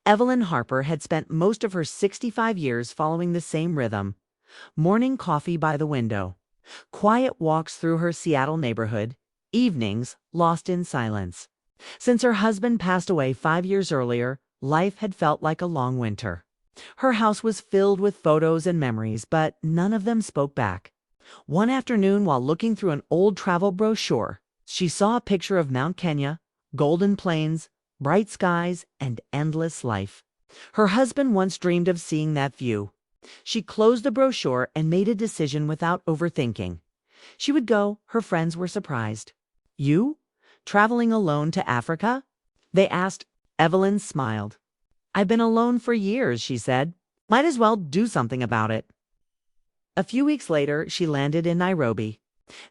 Evelyn Harper had spent most of her 65 years following the same rhythm. Morning coffee by the window, quiet walks through her Seattle neighborhood, evenings lost in silence. Since her husband passed away 5 years earlier, life had felt like a long winter. Her house was filled with photos and memories, but none of them spoke back. One afternoon, while looking through an old travel brochure, she saw a picture of Mount Kenya, golden plains, bright skies, and endless life. Her husband once dreamed of seeing that view. She closed the brochure and made a decision without overthinking. She would go. Her friends were surprised. "You? Traveling alone to Africa?" they asked. Evelyn smiled. "I've been alone for years," she said. "Might as well do something about it." A few weeks later, she landed in Nairobi.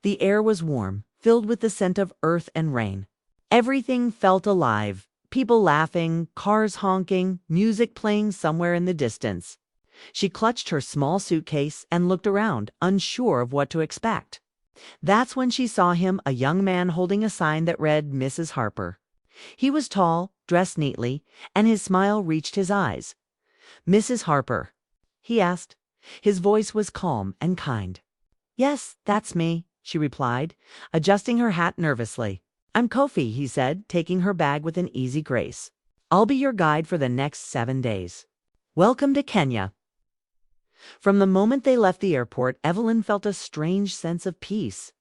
The air was warm, filled with the scent of earth and rain. Everything felt alive. People laughing, cars honking, music playing somewhere in the distance. She clutched her small suitcase and looked around, unsure of what to expect. That's when she saw him, a young man holding a sign that read Mrs. Harper. He was tall, dressed neatly, and his smile reached his eyes. "Mrs. Harper?" he asked. His voice was calm and kind. "Yes, that's me," she replied, adjusting her hat nervously. "I'm Kofi," he said, taking her bag with an easy grace. "I'll be your guide for the next 7 days. Welcome to Kenya." From the moment they left the airport, Evelyn felt a strange sense of peace.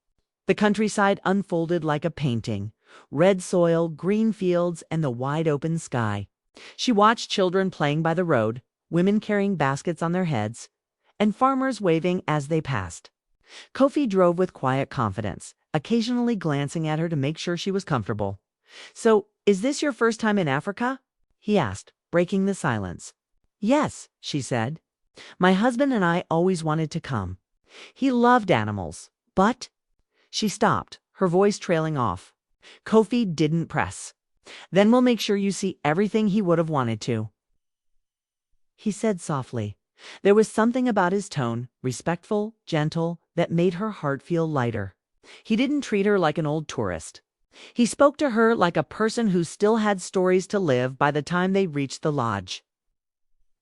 The countryside unfolded like a painting. Red soil, green fields, and the wide open sky. She watched children playing by the road, women carrying baskets on their heads, and farmers waving as they passed. Kofi drove with quiet confidence, occasionally glancing at her to make sure she was comfortable. "So, is this your first time in Africa?" he asked, breaking the silence. "Yes," she said. "My husband and I always wanted to come. He loved animals, but—" She stopped, her voice trailing off. Kofi didn't press. "Then we'll make sure you see everything he would have wanted to," he said softly. There was something about his tone, respectful, gentle, that made her heart feel lighter. He didn't treat her like an old tourist. He spoke to her like a person who still had stories to live by the time they reached the lodge.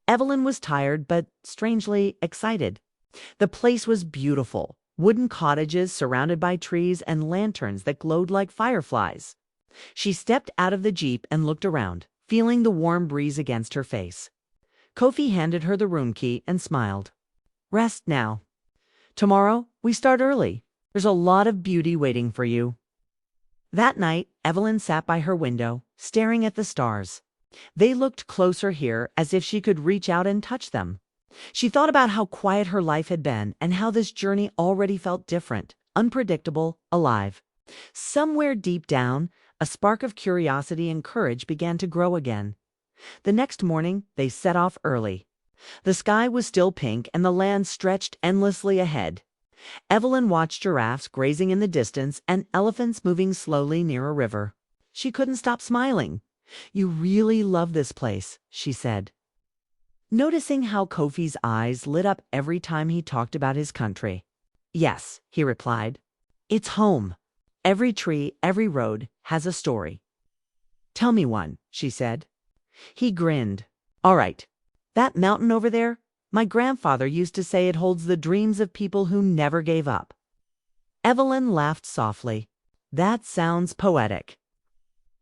Evelyn was tired, but strangely excited. The place was beautiful. Wooden cottages surrounded by trees and lanterns that glowed like fireflies. She stepped out of the Jeep and looked around, feeling the warm breeze against her face. Kofi handed her the room key and smiled. "Rest now. Tomorrow, we start early. There's a lot of beauty waiting for you." That night, Evelyn sat by her window, staring at the stars. They looked closer here, as if she could reach out and touch them. She thought about how quiet her life had been and how this journey already felt different, unpredictable, alive. Somewhere deep down, a spark of curiosity and courage began to grow again. The next morning, they set off early. The sky was still pink and the land stretched endlessly ahead. Evelyn watched giraffes grazing in the distance and elephants moving slowly near a river. She couldn't stop smiling. "You really love this place," she said. Noticing how Kofi's eyes lit up every time he talked about his country. "Yes," he replied. "It's home. Every tree, every road has a story." "Tell me one," she said. He grinned. "All right. That mountain over there, my grandfather used to say it holds the dreams of people who never gave up." Evelyn laughed softly. "That sounds poetic."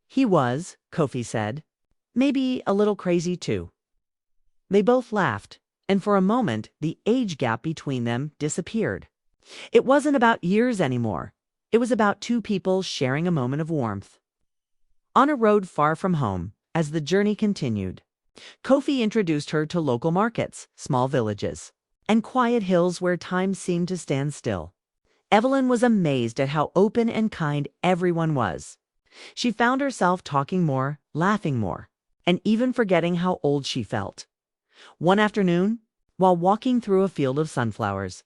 "He was," Kofi said. "Maybe a little crazy too." They both laughed, and for a moment the age gap between them disappeared. It wasn't about years anymore. It was about two people sharing a moment of warmth. On a road far from home, as the journey continued, Kofi introduced her to local markets, small villages, and quiet hills where time seemed to stand still. Evelyn was amazed at how open and kind everyone was. She found herself talking more, laughing more, and even forgetting how old she felt. One afternoon, while walking through a field of sunflowers,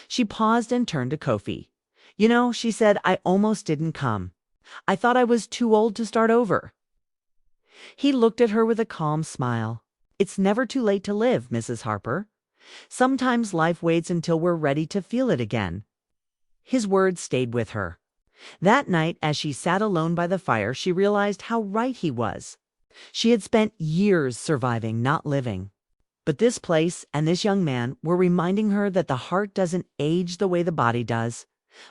she paused and turned to Kofi. "You know," she said, "I almost didn't come. I thought I was too old to start over." He looked at her with a calm smile. "It's never too late to live, Mrs. Harper. Sometimes life waits until we're ready to feel it again." His words stayed with her. That night, as she sat alone by the fire, she realized how right he was. She had spent years surviving, not living. But this place and this young man were reminding her that the heart doesn't age the way the body does.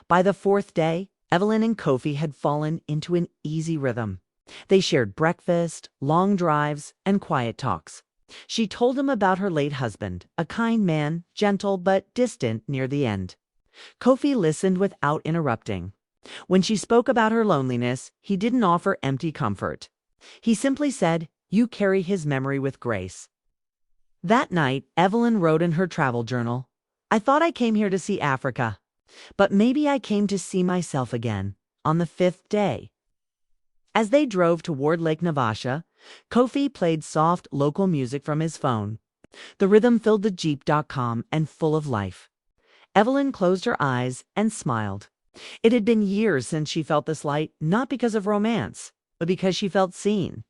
By the fourth day, Evelyn and Kofi had fallen into an easy rhythm. They shared breakfast, long drives, and quiet talks. She told him about her late husband, a kind man, gentle but distant near the end. Kofi listened without interrupting. When she spoke about her loneliness, he didn't offer empty comfort. He simply said, "You carry his memory with grace." That night, Evelyn wrote in her travel journal, "I thought I came here to see Africa, but maybe I came to see myself again on the fifth day." As they drove toward Lake Navasha, Kofi played soft local music from his phone. The rhythm filled the Jeep.com and full of life. Evelyn closed her eyes and smiled. It had been years since she felt this light, not because of romance, but because she felt seen.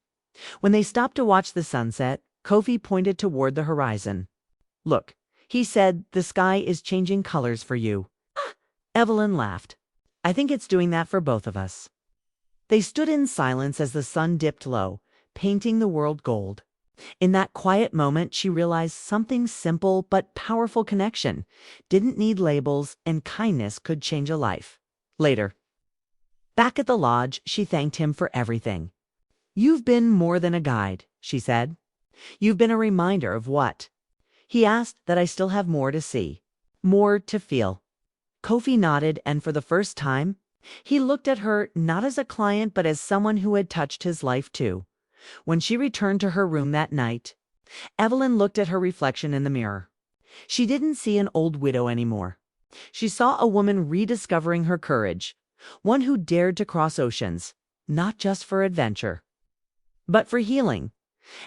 When they stopped to watch the sunset, Kofi pointed toward the horizon. "Look," he said, "the sky is changing colors for you." Evelyn laughed. "I think it's doing that for both of us." They stood in silence as the sun dipped low, painting the world gold. In that quiet moment, she realized something simple but powerful connection didn't need labels, and kindness could change a life. Later, back at the lodge, she thanked him for everything. "You've been more than a guide," she said. "You've been a reminder of what?" He asked. "That I still have more to see, more to feel." Kofi nodded, and for the first time, he looked at her not as a client but as someone who had touched his life too. When she returned to her room that night, Evelyn looked at her reflection in the mirror. She didn't see an old widow anymore. She saw a woman rediscovering her courage, one who dared to cross oceans, not just for adventure, but for healing.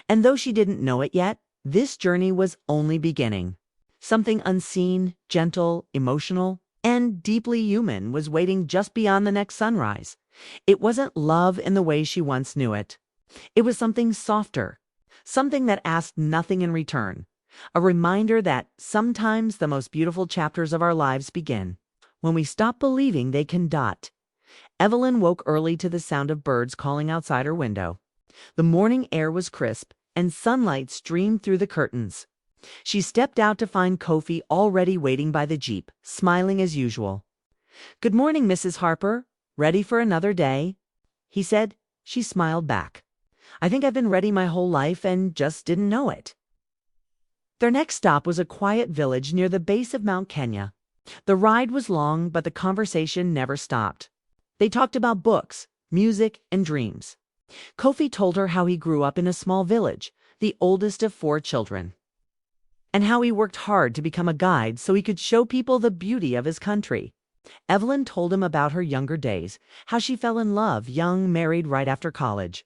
And though she didn't know it yet, this journey was only beginning. Something unseen, gentle, emotional, and deeply human was waiting just beyond the next sunrise. It wasn't love in the way she once knew it. It was something softer, something that asked nothing in return, a reminder that sometimes the most beautiful chapters of our lives begin when we stop believing they can. Evelyn woke early to the sound of birds calling outside her window. The morning air was crisp, and sunlight streamed through the curtains. She stepped out to find Kofi already waiting by the Jeep, smiling as usual. "Good morning, Mrs. Harper. Ready for another day?" he said. She smiled back. "I think I've been ready my whole life and just didn't know it." Their next stop was a quiet village near the base of Mount Kenya. The ride was long, but the conversation never stopped. They talked about books, music, and dreams. Kofi told her how he grew up in a small village, the oldest of 4 children, and how he worked hard to become a guide so he could show people the beauty of his country. Evelyn told him about her younger days, how she fell in love young, married right after college,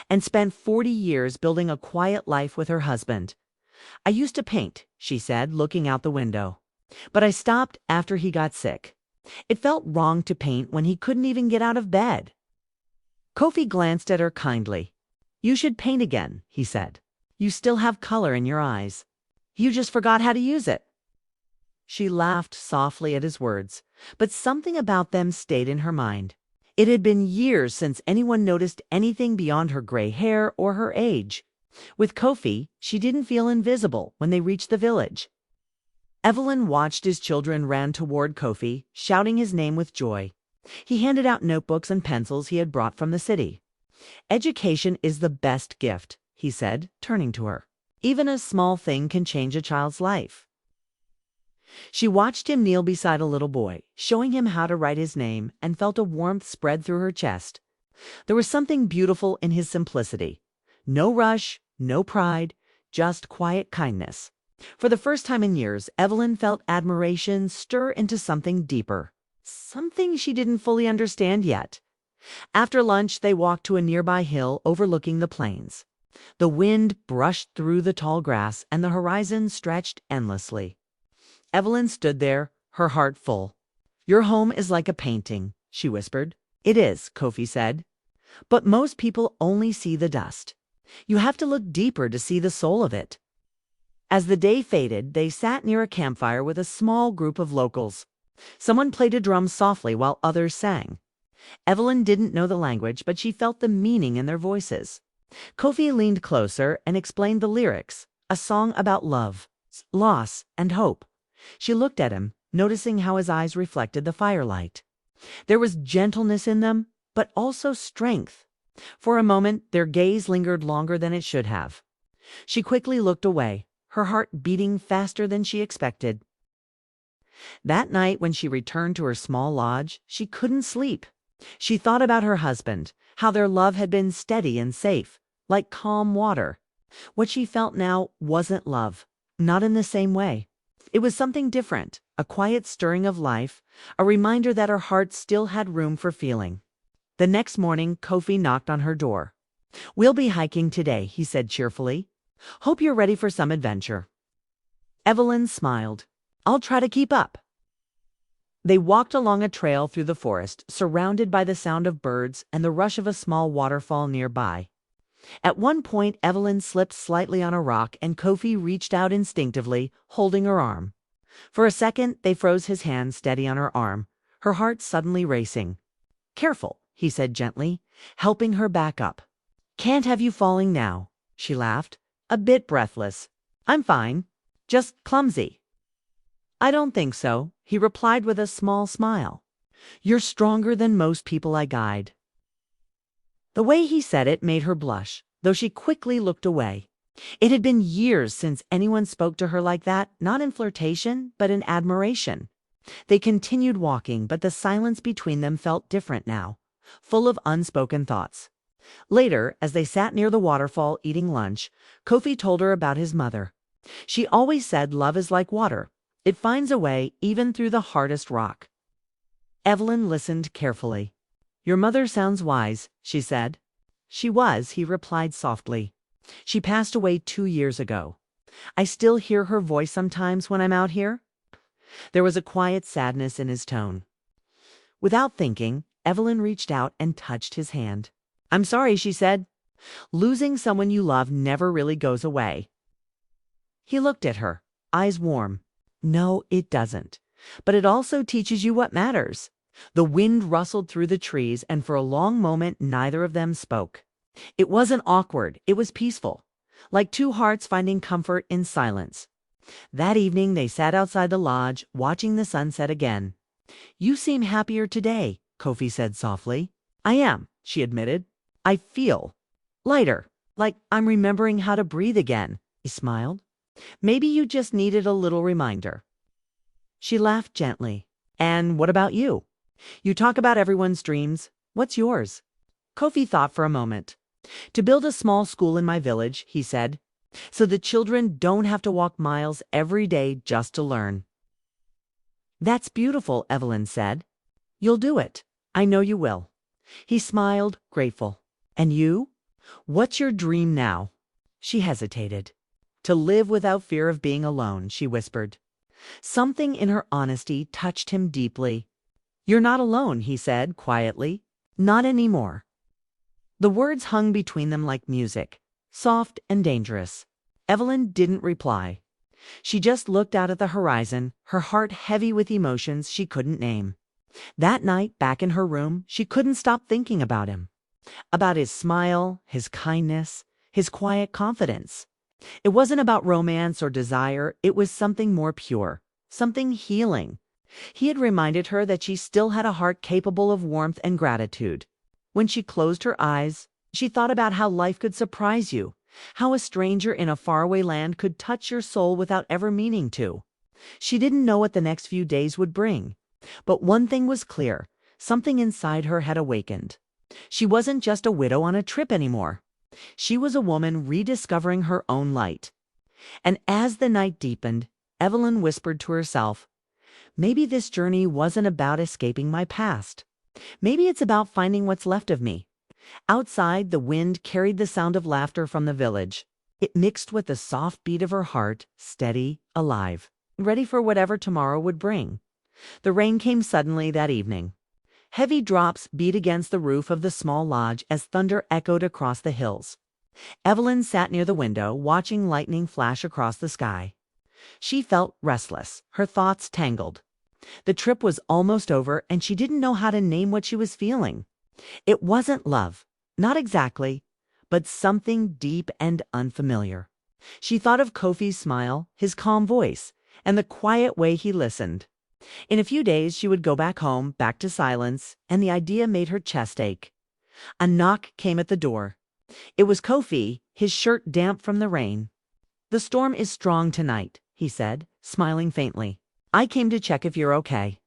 and spent 40 years building a quiet life with her husband. "I used to paint," she said, looking out the window, "but I stopped after he got sick. It felt wrong to paint when he couldn't even get out of bed." Kofi glanced at her kindly. "You should paint again," he said. "You still have color in your eyes. You just forgot how to use it." She laughed softly at his words, but something about them stayed in her mind. It had been years since anyone noticed anything beyond her gray hair or her age. With Kofi, she didn't feel invisible when they reached the village. Evelyn watched as children ran toward Kofi, shouting his name with joy. He handed out notebooks and pencils he had brought from the city. "Education is the best gift," he said, turning to her. "Even a small thing can change a child's life." She watched him kneel beside a little boy, showing him how to write his name, and felt a warmth spread through her chest. There was something beautiful in his simplicity. No rush, no pride, just quiet kindness. For the first time in years, Evelyn felt admiration stir into something deeper, something she didn't fully understand yet. After lunch, they walked to a nearby hill overlooking the plains. The wind brushed through the tall grass, and the horizon stretched endlessly. Evelyn stood there, her heart full. "Your home is like a painting," she whispered. "It is," Kofi said. "But most people only see the dust. You have to look deeper to see the soul of it." As the day faded, they sat near a campfire with a small group of locals. Someone played a drum softly while others sang. Evelyn didn't know the language, but she felt the meaning in their voices. Kofi leaned closer and explained the lyrics, a song about love, loss, and hope. She looked at him, noticing how his eyes reflected the firelight. There was gentleness in them, but also strength. For a moment, their gaze lingered longer than it should have. She quickly looked away, her heart beating faster than she expected. That night, when she returned to her small lodge, she couldn't sleep. She thought about her husband, how their love had been steady and safe, like calm water. What she felt now wasn't love, not in the same way. It was something different, a quiet stirring of life, a reminder that her heart still had room for feeling. The next morning, Kofi knocked on her door. "We'll be hiking today," he said cheerfully. "Hope you're ready for some adventure." Evelyn smiled. "I'll try to keep up." They walked along a trail through the forest, surrounded by the sound of birds and the rush of a small waterfall nearby. At one point, Evelyn slipped slightly on a rock and Kofi reached out instinctively, holding her arm. For a second, they froze, his hand steady on her arm, her heart suddenly racing. "Careful," he said gently, helping her back up. "Can't have you falling now," she laughed, a bit breathless. "I'm fine, just clumsy." "I don't think so," he replied with a small smile. "You're stronger than most people I guide." The way he said it made her blush, though she quickly looked away. It had been years since anyone spoke to her like that, not in flirtation, but in admiration. They continued walking, but the silence between them felt different now, full of unspoken thoughts. Later, as they sat near the waterfall eating lunch, Kofi told her about his mother. She always said love is like water. It finds a way even through the hardest rock. Evelyn listened carefully. "Your mother sounds wise," she said. "She was," he replied softly. "She passed away 2 years ago. I still hear her voice sometimes when I'm out here." There was a quiet sadness in his tone. Without thinking, Evelyn reached out and touched his hand. "I'm sorry," she said. "Losing someone you love never really goes away." He looked at her, eyes warm. "No, it doesn't. But it also teaches you what matters." The wind rustled through the trees, and for a long moment neither of them spoke. It wasn't awkward, it was peaceful, like two hearts finding comfort in silence. That evening they sat outside the lodge, watching the sunset again. "You seem happier today," Kofi said softly. "I am," she admitted. "I feel lighter, like I'm remembering how to breathe again." He smiled. "Maybe you just needed a little reminder." She laughed gently. "And what about you? You talk about everyone's dreams. What's yours?" Kofi thought for a moment. "To build a small school in my village," he said, "so the children don't have to walk miles every day just to learn." "That's beautiful," Evelyn said. "You'll do it. I know you will." He smiled, grateful. "And you? What's your dream now?" She hesitated. "To live without fear of being alone," she whispered. Something in her honesty touched him deeply. "You're not alone," he said quietly. "Not anymore." The words hung between them like music, soft and dangerous. Evelyn didn't reply. She just looked out at the horizon, her heart heavy with emotions she couldn't name. That night, back in her room, she couldn't stop thinking about him. About his smile, his kindness, his quiet confidence. It wasn't about romance or desire, it was something more pure, something healing. He had reminded her that she still had a heart capable of warmth and gratitude. When she closed her eyes, she thought about how life could surprise you, how a stranger in a faraway land could touch your soul without ever meaning to. She didn't know what the next few days would bring. But one thing was clear, something inside her had awakened. She wasn't just a widow on a trip anymore. She was a woman rediscovering her own light. And as the night deepened, Evelyn whispered to herself, "Maybe this journey wasn't about escaping my past. Maybe it's about finding what's left of me." Outside, the wind carried the sound of laughter from the village. It mixed with the soft beat of her heart, steady, alive, ready for whatever tomorrow would bring. The rain came suddenly that evening. Heavy drops beat against the roof of the small lodge as thunder echoed across the hills. Evelyn sat near the window, watching lightning flash across the sky. She felt restless, her thoughts tangled. The trip was almost over, and she didn't know how to name what she was feeling. It wasn't love, not exactly, but something deep and unfamiliar. She thought of Kofi's smile, his calm voice, and the quiet way he listened. In a few days, she would go back home, back to silence, and the idea made her chest ache. A knock came at the door. It was Kofi, his shirt damp from the rain. "The storm is strong tonight," he said, smiling faintly. "I came to check if you're okay."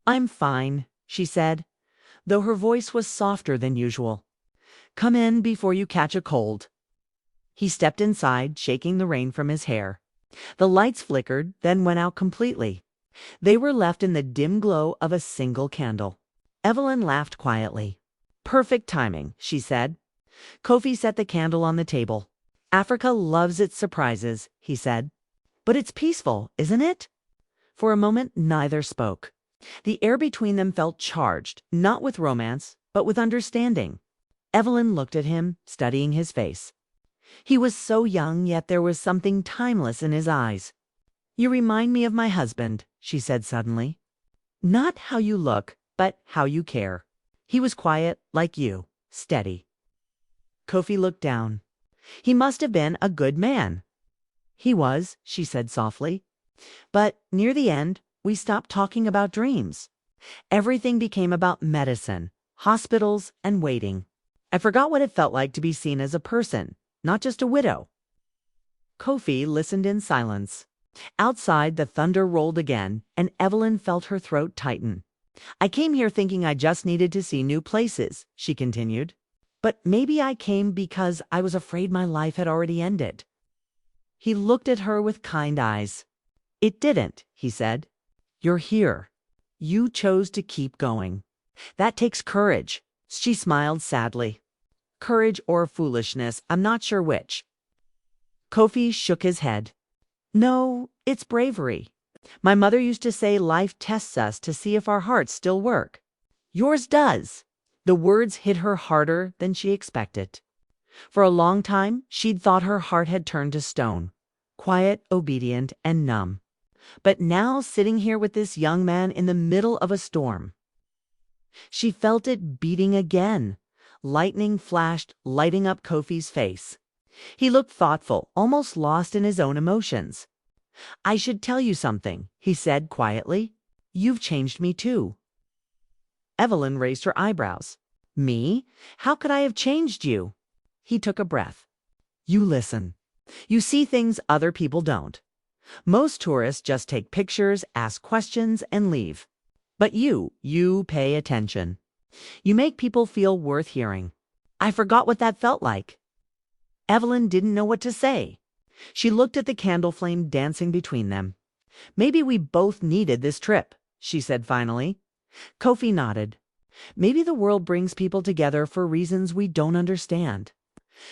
"I'm fine," she said, though her voice was softer than usual. "Come in before you catch a cold." He stepped inside, shaking the rain from his hair. The lights flickered, then went out completely. They were left in the dim glow of a single candle. Evelyn laughed quietly. "Perfect timing," she said. Kofi set the candle on the table. "Africa loves its surprises," he said. "But it's peaceful, isn't it?" For a moment, neither spoke. The air between them felt charged, not with romance, but with understanding. Evelyn looked at him, studying his face. He was so young, yet there was something timeless in his eyes. "You remind me of my husband," she said suddenly. "Not how you look, but how you care. He was quiet, like you, steady." Kofi looked down. "He must have been a good man." "He was," she said softly. "But near the end, we stopped talking about dreams. Everything became about medicine, hospitals, and waiting. I forgot what it felt like to be seen as a person, not just a widow." Kofi listened in silence. Outside, the thunder rolled again, and Evelyn felt her throat tighten. "I came here thinking I just needed to see new places," she continued. "But maybe I came because I was afraid my life had already ended." He looked at her with kind eyes. "It didn't," he said. "You're here. You chose to keep going. That takes courage." She smiled sadly. "Courage or foolishness, I'm not sure which." Kofi shook his head. "No, it's bravery. My mother used to say life tests us to see if our hearts still work. Yours does." The words hit her harder than she expected. For a long time, she'd thought her heart had turned to stone, quiet, obedient, and numb. But now, sitting here with this young man in the middle of a storm, she felt it beating again. Lightning flashed, lighting up Kofi's face. He looked thoughtful, almost lost in his own emotions. "I should tell you something," he said quietly. "You've changed me too." Evelyn raised her eyebrows. "Me? How could I have changed you?" He took a breath. "You listen. You see things other people don't. Most tourists just take pictures, ask questions, and leave. But you pay attention. You make people feel worth hearing. I forgot what that felt like." Evelyn didn't know what to say. She looked at the candle flame dancing between them. "Maybe we both needed this trip," she said finally. Kofi nodded. "Maybe the world brings people together for reasons we don't understand."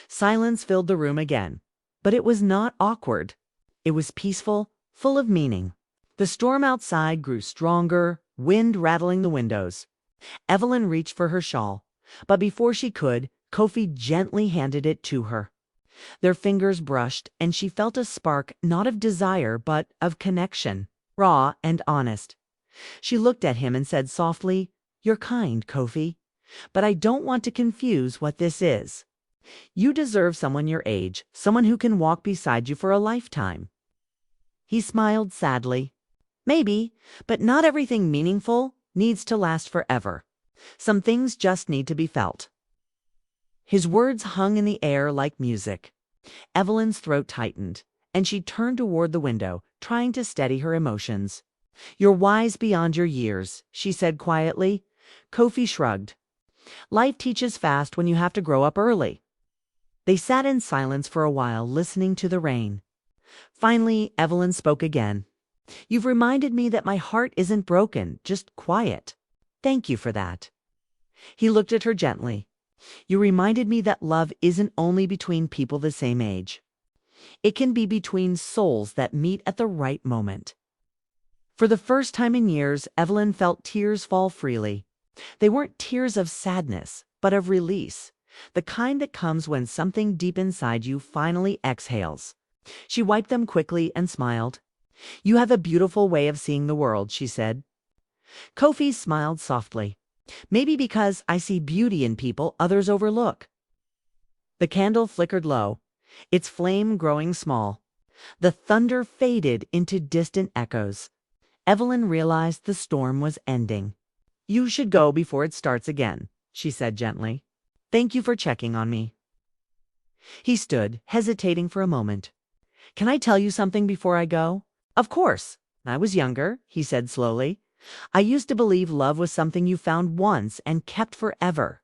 Silence filled the room again, but it was not awkward. It was peaceful, full of meaning. The storm outside grew stronger, wind rattling the windows. Evelyn reached for her shawl, but before she could, Kofi gently handed it to her. Their fingers brushed, and she felt a spark not of desire but of connection, raw and honest. She looked at him and said softly, "You're kind, Kofi, but I don't want to confuse what this is. You deserve someone your age, someone who can walk beside you for a lifetime." He smiled sadly. "Maybe, but not everything meaningful needs to last forever. Some things just need to be felt." His words hung in the air like music. Evelyn's throat tightened, and she turned toward the window, trying to steady her emotions. "You're wise beyond your years," she said quietly. Kofi shrugged. "Life teaches fast when you have to grow up early." They sat in silence for a while, listening to the rain. Finally, Evelyn spoke again. "You've reminded me that my heart isn't broken, just quiet. Thank you for that." He looked at her gently. "You reminded me that love isn't only between people the same age. It can be between souls that meet at the right moment." For the first time in years, Evelyn felt tears fall freely. They weren't tears of sadness, but of release, the kind that comes when something deep inside you finally exhales. She wiped them quickly and smiled. "You have a beautiful way of seeing the world," she said. Kofi smiled softly. "Maybe because I see beauty in people others overlook." The candle flickered low, its flame growing small. The thunder faded into distant echoes. Evelyn realized the storm was ending. "You should go before it starts again," she said gently. "Thank you for checking on me." He stood, hesitating for a moment. "Can I tell you something before I go?" "Of course. I was younger," he said slowly. "I used to believe love was something you found once and kept forever.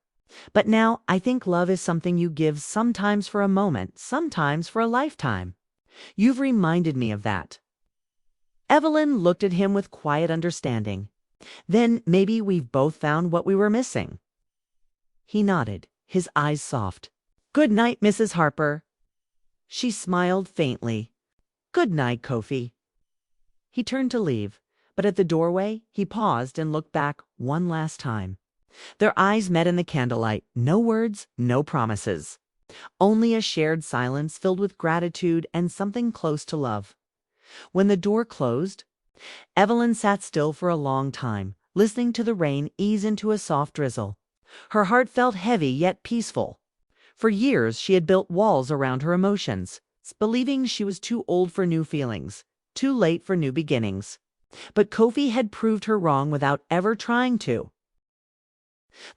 But now I think love is something you give sometimes for a moment, sometimes for a lifetime. You've reminded me of that." Evelyn looked at him with quiet understanding. "Then maybe we've both found what we were missing." He nodded, his eyes soft. "Good night, Mrs. Harper." She smiled faintly. "Good night, Kofi." He turned to leave, but at the doorway he paused and looked back one last time. Their eyes met in the candlelight. No words, no promises. Only a shared silence filled with gratitude and something close to love. When the door closed, Evelyn sat still for a long time, listening to the rain ease into a soft drizzle. Her heart felt heavy yet peaceful. For years she had built walls around her emotions, believing she was too old for new feelings, too late for new beginnings. But Kofi had proved her wrong without ever trying to.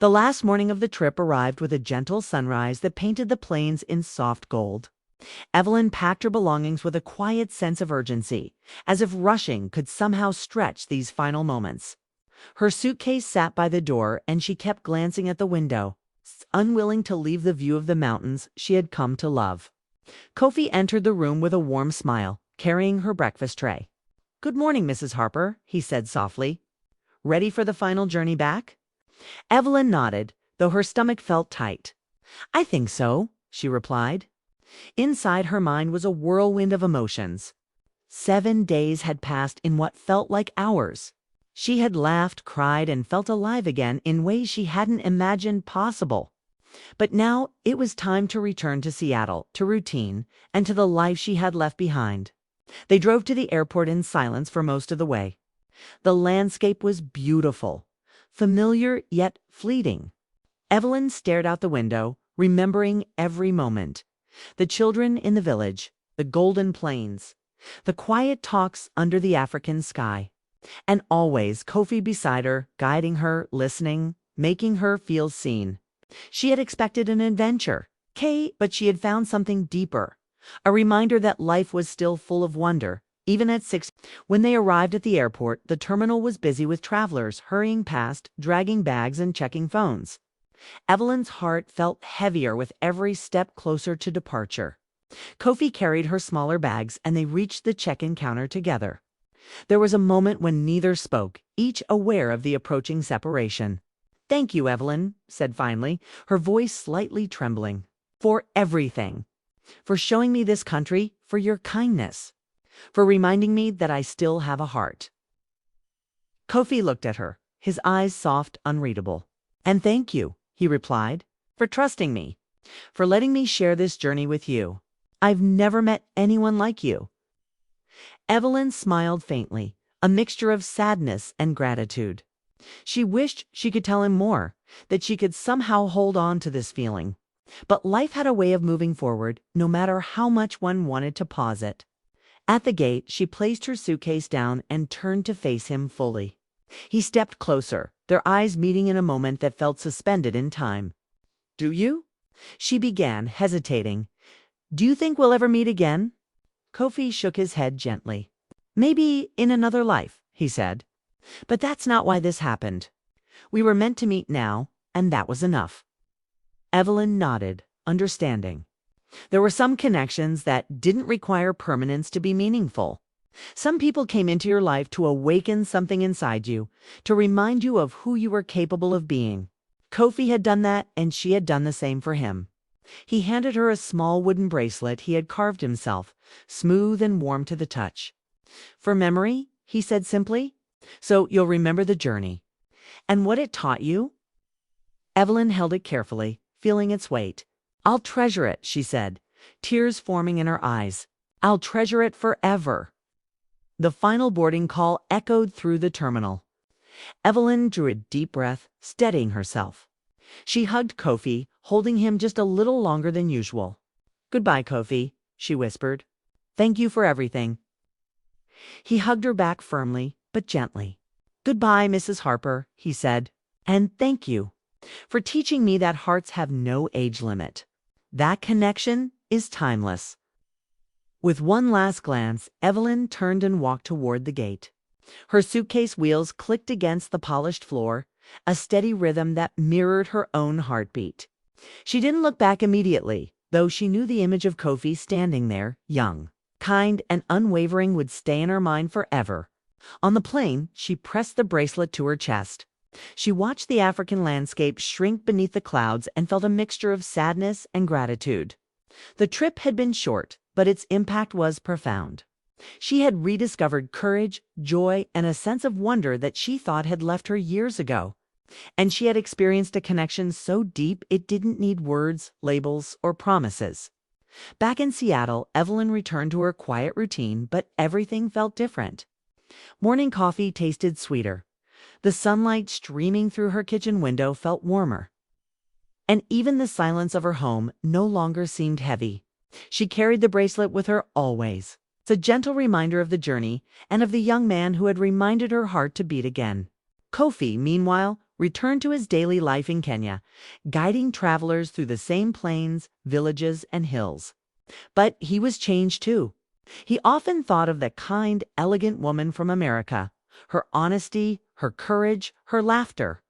The last morning of the trip arrived with a gentle sunrise that painted the plains in soft gold. Evelyn packed her belongings with a quiet sense of urgency, as if rushing could somehow stretch these final moments. Her suitcase sat by the door, and she kept glancing at the window, unwilling to leave the view of the mountains she had come to love. Kofi entered the room with a warm smile, carrying her breakfast tray. "Good morning, Mrs. Harper," he said softly. "Ready for the final journey back?" Evelyn nodded, though her stomach felt tight. "I think so," she replied. Inside her mind was a whirlwind of emotions. 7 days had passed in what felt like hours. She had laughed, cried, and felt alive again in ways she hadn't imagined possible. But now it was time to return to Seattle, to routine, and to the life she had left behind. They drove to the airport in silence for most of the way. The landscape was beautiful, familiar yet fleeting. Evelyn stared out the window, remembering every moment. The children in the village, the golden plains, the quiet talks under the African sky. And always Kofi beside her, guiding her, listening, making her feel seen. She had expected an adventure, but she had found something deeper. A reminder that life was still full of wonder, even at 6. When they arrived at the airport, the terminal was busy with travelers hurrying past, dragging bags and checking phones. Evelyn's heart felt heavier with every step closer to departure. Kofi carried her smaller bags, and they reached the check-in counter together. There was a moment when neither spoke, each aware of the approaching separation. "Thank you, Evelyn," said finally, her voice slightly trembling. "For everything. For showing me this country, for your kindness. For reminding me that I still have a heart." Kofi looked at her, his eyes soft, unreadable. "And thank you," he replied, "for trusting me, for letting me share this journey with you. I've never met anyone like you." Evelyn smiled faintly, a mixture of sadness and gratitude. She wished she could tell him more, that she could somehow hold on to this feeling. But life had a way of moving forward, no matter how much one wanted to pause it. At the gate, she placed her suitcase down and turned to face him fully. He stepped closer, their eyes meeting in a moment that felt suspended in time. "Do you?" she began, hesitating. "Do you think we'll ever meet again?" Kofi shook his head gently. "Maybe in another life," he said. "But that's not why this happened. We were meant to meet now, and that was enough." Evelyn nodded, understanding. There were some connections that didn't require permanence to be meaningful. Some people came into your life to awaken something inside you, to remind you of who you were capable of being. Kofi had done that, and she had done the same for him. He handed her a small wooden bracelet he had carved himself, smooth and warm to the touch. "For memory," he said simply. "So you'll remember the journey. And what it taught you?" Evelyn held it carefully, feeling its weight. "I'll treasure it," she said, tears forming in her eyes. "I'll treasure it forever." The final boarding call echoed through the terminal. Evelyn drew a deep breath, steadying herself. She hugged Kofi, holding him just a little longer than usual. "Goodbye, Kofi," she whispered. "Thank you for everything." He hugged her back firmly, but gently. "Goodbye, Mrs. Harper," he said. "And thank you for teaching me that hearts have no age limit. That connection is timeless." With one last glance, Evelyn turned and walked toward the gate. Her suitcase wheels clicked against the polished floor, a steady rhythm that mirrored her own heartbeat. She didn't look back immediately, though she knew the image of Kofi standing there, young, kind, and unwavering would stay in her mind forever. On the plane, she pressed the bracelet to her chest. She watched the African landscape shrink beneath the clouds and felt a mixture of sadness and gratitude. The trip had been short, but its impact was profound. She had rediscovered courage, joy, and a sense of wonder that she thought had left her years ago. And she had experienced a connection so deep it didn't need words, labels, or promises. Back in Seattle, Evelyn returned to her quiet routine, but everything felt different. Morning coffee tasted sweeter. The sunlight streaming through her kitchen window felt warmer. And even the silence of her home no longer seemed heavy. She carried the bracelet with her always. It's a gentle reminder of the journey and of the young man who had reminded her heart to beat again. Kofi, meanwhile, returned to his daily life in Kenya, guiding travelers through the same plains, villages, and hills. But he was changed too. He often thought of the kind, elegant woman from America, her honesty, her courage, her laughter.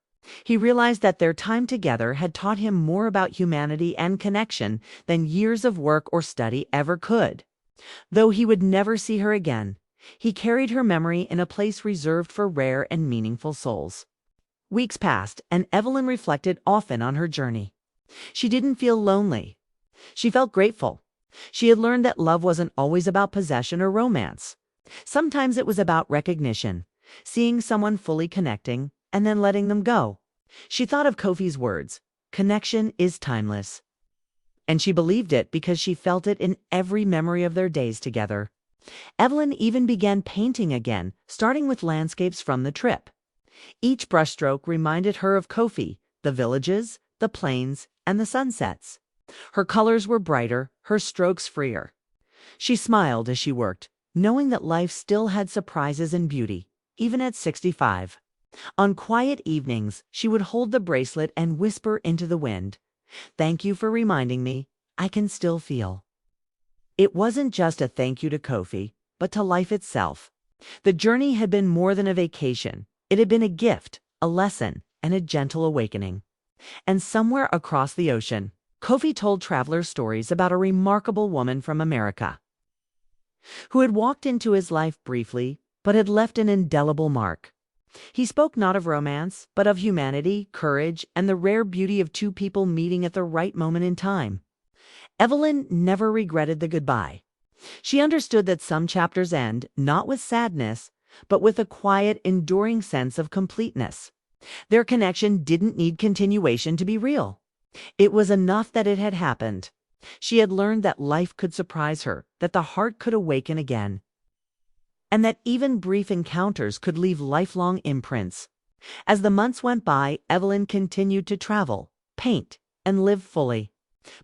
He realized that their time together had taught him more about humanity and connection than years of work or study ever could. Though he would never see her again, he carried her memory in a place reserved for rare and meaningful souls. Weeks passed, and Evelyn reflected often on her journey. She didn't feel lonely. She felt grateful. She had learned that love wasn't always about possession or romance. Sometimes it was about recognition, seeing someone fully connecting, and then letting them go. She thought of Kofi's words, "Connection is timeless." And she believed it because she felt it in every memory of their days together. Evelyn even began painting again, starting with landscapes from the trip. Each brushstroke reminded her of Kofi, the villages, the plains, and the sunsets. Her colors were brighter, her strokes freer. She smiled as she worked, knowing that life still had surprises and beauty, even at 65. On quiet evenings, she would hold the bracelet and whisper into the wind, "Thank you for reminding me. I can still feel." It wasn't just a thank you to Kofi, but to life itself. The journey had been more than a vacation. It had been a gift, a lesson, and a gentle awakening. And somewhere across the ocean, Kofi told travelers stories about a remarkable woman from America who had walked into his life briefly, but had left an indelible mark. He spoke not of romance, but of humanity, courage, and the rare beauty of two people meeting at the right moment in time. Evelyn never regretted the goodbye. She understood that some chapters end not with sadness, but with a quiet, enduring sense of completeness. Their connection didn't need continuation to be real. It was enough that it had happened. She had learned that life could surprise her, that the heart could awaken again, and that even brief encounters could leave lifelong imprints. As the months went by, Evelyn continued to travel, paint, and live fully.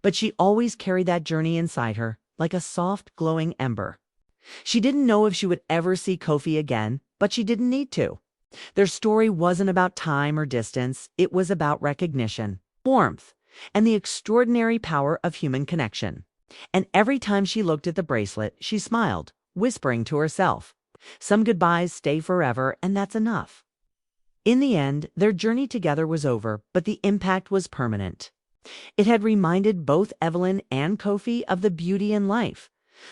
But she always carried that journey inside her, like a soft, glowing ember. She didn't know if she would ever see Kofi again, but she didn't need to. Their story wasn't about time or distance, it was about recognition, warmth, and the extraordinary power of human connection. And every time she looked at the bracelet, she smiled, whispering to herself, "Some goodbyes stay forever, and that's enough." In the end, their journey together was over, but the impact was permanent. It had reminded both Evelyn and Kofi of the beauty in life,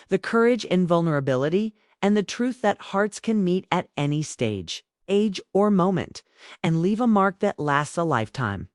the courage in vulnerability, and the truth that hearts can meet at any stage, age, or moment, and leave a mark that lasts a lifetime.